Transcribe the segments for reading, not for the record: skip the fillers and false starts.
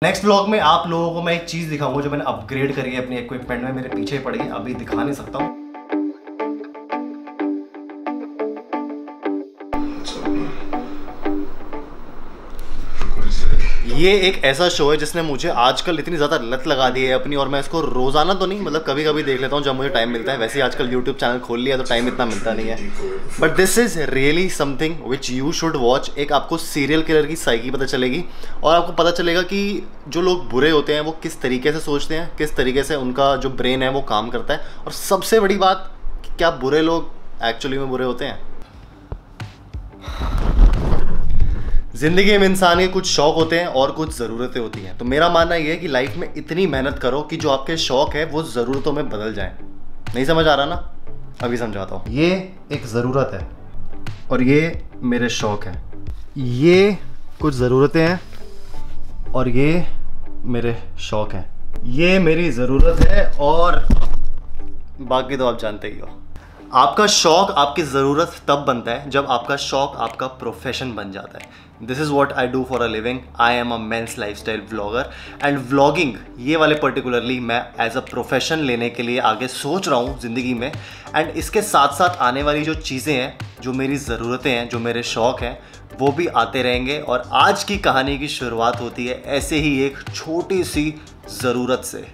Next vlog में आप लोगों को मैं एक चीज दिखाऊंगा जो मैंने अपग्रेड करी है अपनी इक्विपमेंट में। मेरे पीछे पड़ी है, अभी दिखा नहीं सकता हूँ। ये एक ऐसा शो है जिसने मुझे आजकल इतनी ज़्यादा लत लगा दी है अपनी, और मैं इसको रोज़ाना तो नहीं, मतलब कभी कभी देख लेता हूँ जब मुझे टाइम मिलता है। वैसे ही आजकल यूट्यूब चैनल खोल लिया तो टाइम इतना मिलता नहीं है, but this is really something which you should watch. एक आपको सीरियल किलर की साइकी पता चलेगी और आपको पता चलेगा कि जो लोग बुरे होते हैं वो किस तरीके से सोचते हैं, किस तरीके से उनका जो ब्रेन है वो काम करता है। और सबसे बड़ी बात, क्या बुरे लोग एक्चुअली में बुरे होते हैं। ज़िंदगी में इंसान के कुछ शौक होते हैं और कुछ ज़रूरतें होती हैं। तो मेरा मानना ये है कि लाइफ में इतनी मेहनत करो कि जो आपके शौक है वो ज़रूरतों में बदल जाएं। नहीं समझ आ रहा ना? अभी समझाता हूँ। ये एक ज़रूरत है और ये मेरे शौक हैं। ये कुछ ज़रूरतें हैं और ये मेरे शौक हैं। ये मेरी ज़रूरत है और बाकी तो आप जानते ही हो। आपका शौक आपकी ज़रूरत तब बनता है जब आपका शौक आपका प्रोफेशन बन जाता है। This is what I do for a living. I am a men's lifestyle vlogger and vlogging ये वाले पर्टिकुलरली मैं एज अ प्रोफेशन लेने के लिए आगे सोच रहा हूँ ज़िंदगी में। एंड इसके साथ साथ आने वाली जो चीज़ें हैं, जो मेरी ज़रूरतें हैं, जो मेरे शौक हैं, वो भी आते रहेंगे। और आज की कहानी की शुरुआत होती है ऐसे ही एक छोटी सी ज़रूरत से।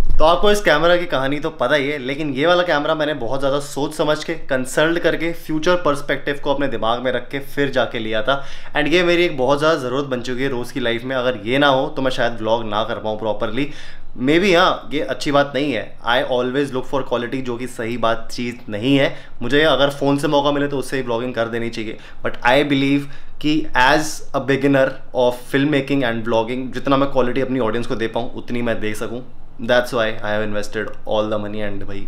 तो आपको इस कैमरा की कहानी तो पता ही है, लेकिन ये वाला कैमरा मैंने बहुत ज़्यादा सोच समझ के, कंसल्ट करके, फ्यूचर पर्सपेक्टिव को अपने दिमाग में रख के फिर जाके लिया था। एंड ये मेरी एक बहुत ज़्यादा ज़रूरत बन चुकी है रोज़ की लाइफ में। अगर ये ना हो तो मैं शायद व्लॉग ना कर पाऊँ प्रॉपरली। मे बी हाँ, ये अच्छी बात नहीं है। I always look for quality, जो कि सही बात चीज़ नहीं है। मुझे अगर फ़ोन से मौका मिले तो उससे ही व्लॉगिंग कर देनी चाहिए, बट आई बिलीव कि as a beginner of film making and vlogging जितना मैं क्वालिटी अपनी ऑडियंस को दे पाऊँ उतनी मैं दे सकूँ। That's why I have invested all the money and भाई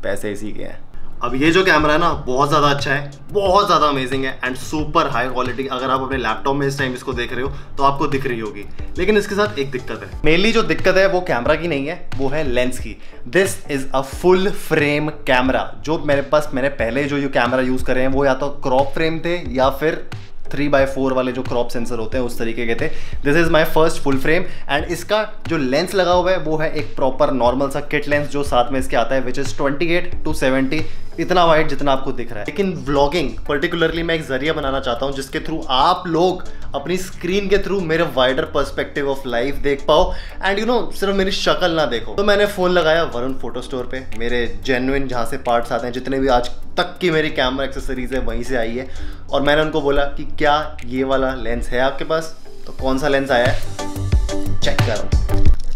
पैसे इसी के हैं। अब ये जो कैमरा है ना, बहुत ज़्यादा अच्छा है, बहुत ज़्यादा अमेजिंग है एंड सुपर हाई क्वालिटी। अगर आप अपने लैपटॉप में इस टाइम इसको देख रहे हो तो आपको दिख रही होगी, लेकिन इसके साथ एक दिक्कत है। मेनली जो दिक्कत है वो कैमरा की नहीं है, वो है लेंस की। This is a full frame camera. जो मेरे पास मैंने पहले जो ये कैमरा यूज़ करे हैं वो या तो क्रॉप फ्रेम थे या फिर 3x4 वाले जो क्रॉप सेंसर होते हैं उस तरीके के थे। This is my first full frame and इसका जो लेंस लगा हुआ है वो है एक प्रॉपर नॉर्मल सा किट लेंस जो साथ में इसके आता है, विच इज़ 28-70, इतना वाइड जितना आपको दिख रहा है। लेकिन व्लॉगिंग पर्टिकुलरली मैं एक जरिया बनाना चाहता हूँ जिसके थ्रू आप लोग अपनी स्क्रीन के थ्रू मेरे वाइडर पर्सपेक्टिव ऑफ लाइफ देख पाओ एंड यू नो सिर्फ मेरी शक्ल ना देखो। तो मैंने फ़ोन लगाया वरुण फोटो स्टोर पे। मेरे जेन्युइन जहाँ से पार्ट्स आते हैं, जितने भी आज तक की मेरी कैमरा एक्सेसरीज है वहीं से आई है। और मैंने उनको बोला कि क्या ये वाला लेंस है आपके पास? तो कौन सा लेंस आया है चेक करो।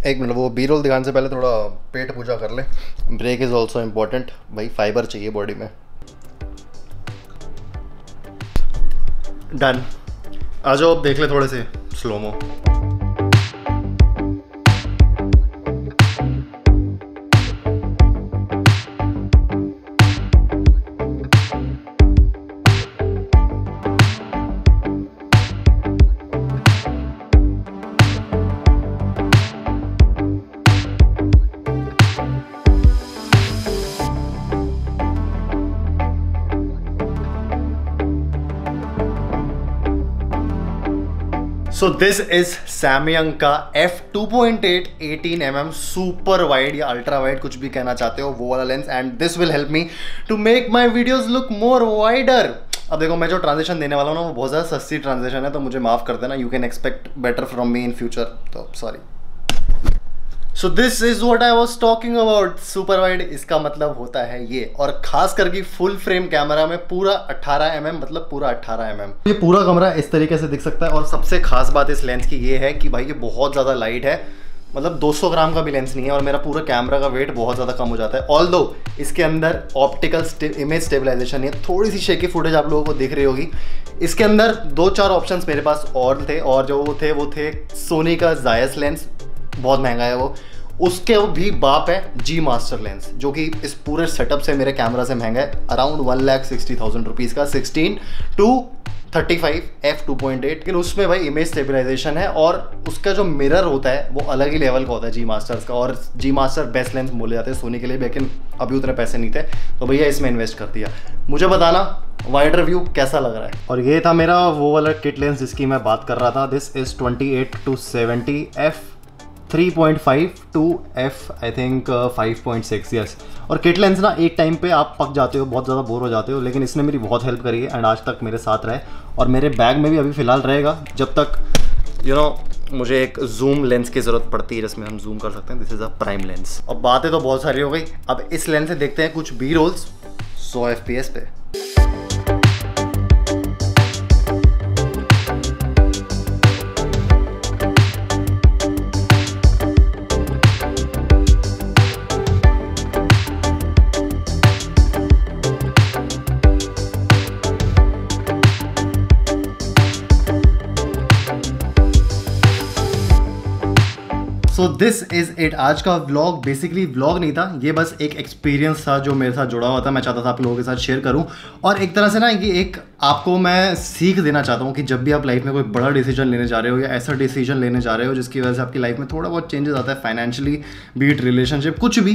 एक मिनट, वो बी रोल दिखाने से पहले थोड़ा पेट पूजा कर ले। ब्रेक इज़ ऑल्सो इम्पॉर्टेंट भाई, फाइबर चाहिए बॉडी में। डन। आ जाओ अब देख ले थोड़े से slomo. So this is Samyang का f2.8 18mm सुपर वाइड या अल्ट्रा वाइड, कुछ भी कहना चाहते हो, वो वाला lens. And this will help me to make my videos look more wider. अब देखो, मैं जो ट्रांजिशन देने वाला हूँ ना वो बहुत ज़्यादा सस्ती ट्रांजिशन है, तो मुझे माफ़ कर देना। You can expect better from me in future, तो sorry. So this is what I was talking about, super wide. इसका मतलब होता है ये, और खास करके फुल फ्रेम कैमरा में पूरा 18mm, मतलब पूरा 18mm ये पूरा कमरा इस तरीके से दिख सकता है। और सबसे खास बात इस लेंस की ये है कि भाई ये बहुत ज़्यादा लाइट है, मतलब 200 ग्राम का भी लेंस नहीं है और मेरा पूरा कैमरा का वेट बहुत ज़्यादा कम हो जाता है। ऑल्दो इसके अंदर ऑप्टिकल इमेज स्टेबलाइजेशन है, थोड़ी सी शेकी फुटेज आप लोगों को दिख रही होगी। इसके अंदर 2-4 ऑप्शंस मेरे पास और थे, और जो वो थे सोनी का जायस लेंस, बहुत महंगा है वो। उसके वो भी बाप है जी मास्टर लेंस, जो कि इस पूरे सेटअप से मेरे कैमरा से महंगा है, अराउंड 1,60,000 रुपीज़ का, 16 to 35f2.8, लेकिन उसमें भाई इमेज स्टेबलाइजेशन है और उसका जो मिरर होता है वो अलग ही लेवल का होता है जी मास्टर्स का। और जी मास्टर बेस्ट लेंस बोले जाते हैं सोनी के लिए, लेकिन अभी उतने पैसे नहीं थे तो भैया इसमें इन्वेस्ट कर दिया। मुझे बताना वाइडर व्यू कैसा लग रहा है। और ये था मेरा वो वाला किट लेंस जिसकी मैं बात कर रहा था। This is 28-70 f 3.5 to f I think 5.6 yes. और किट लेंस ना एक टाइम पे आप पक जाते हो, बहुत ज़्यादा बोर हो जाते हो, लेकिन इसने मेरी बहुत हेल्प करी है एंड आज तक मेरे साथ रहे और मेरे बैग में भी अभी फ़िलहाल रहेगा जब तक मुझे एक जूम लेंस की ज़रूरत पड़ती है जिसमें हम जूम कर सकते हैं। This is a prime lens. अब बातें तो बहुत सारी हो गई, अब इस लेंस से देखते हैं कुछ बी रोल्स 100 FPS पे। So this is it. आज का व्लॉग बेसिकली व्लॉग नहीं था, ये बस एक एक्सपीरियंस था जो मेरे साथ जुड़ा हुआ था। मैं चाहता था आप लोगों के साथ शेयर करूं और एक तरह से ना ये एक आपको मैं सीख देना चाहता हूं कि जब भी आप लाइफ में कोई बड़ा डिसीजन लेने जा रहे हो या ऐसा डिसीजन लेने जा रहे हो जिसकी वजह से आपकी लाइफ में थोड़ा बहुत चेंजेस आता है फाइनेंशियली, बीट रिलेशनशिप, कुछ भी,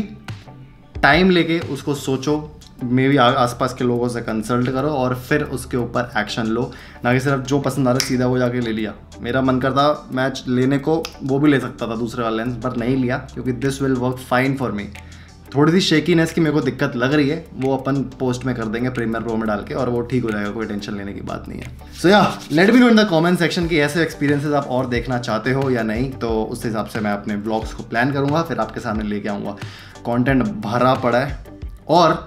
टाइम लेके उसको सोचो, मे भी आसपास के लोगों से कंसल्ट करो और फिर उसके ऊपर एक्शन लो, ना कि सिर्फ जो पसंद आ रहा है सीधा वो जाके ले लिया। मेरा मन करता मैच लेने को वो भी ले सकता था दूसरे वाला लेंस, पर नहीं लिया क्योंकि this will work fine for me. थोड़ी सी शेकीनेस की मेरे को दिक्कत लग रही है, वो अपन पोस्ट में कर देंगे प्रीमियर प्रो में डाल के और वो ठीक हो जाएगा, कोई टेंशन लेने की बात नहीं है। सो या let me know in the comment section कि ऐसे एक्सपीरियंसेस आप और देखना चाहते हो या नहीं, तो उस हिसाब से मैं अपने ब्लॉग्स को प्लान करूँगा, फिर आपके सामने लेके आऊँगा। कॉन्टेंट भरा पड़ा है और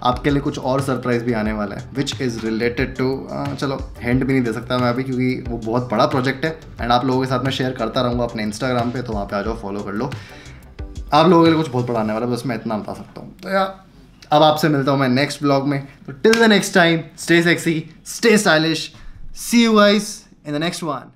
आपके लिए कुछ और सरप्राइज भी आने वाला है विच इज़ रिलेटेड टू, चलो हिंट भी नहीं दे सकता मैं अभी क्योंकि वो बहुत बड़ा प्रोजेक्ट है एंड आप लोगों के साथ मैं शेयर करता रहूँगा अपने इंस्टाग्राम पे, तो वहाँ पे आ जाओ, फॉलो कर लो। आप लोगों के लिए कुछ बहुत बड़ा आने वाला है, बस मैं इतना बता सकता हूँ। तो यार अब आपसे मिलता हूँ मैं नेक्स्ट ब्लॉग में, तो till the next time stay sexy, stay stylish, see you guys in the next one.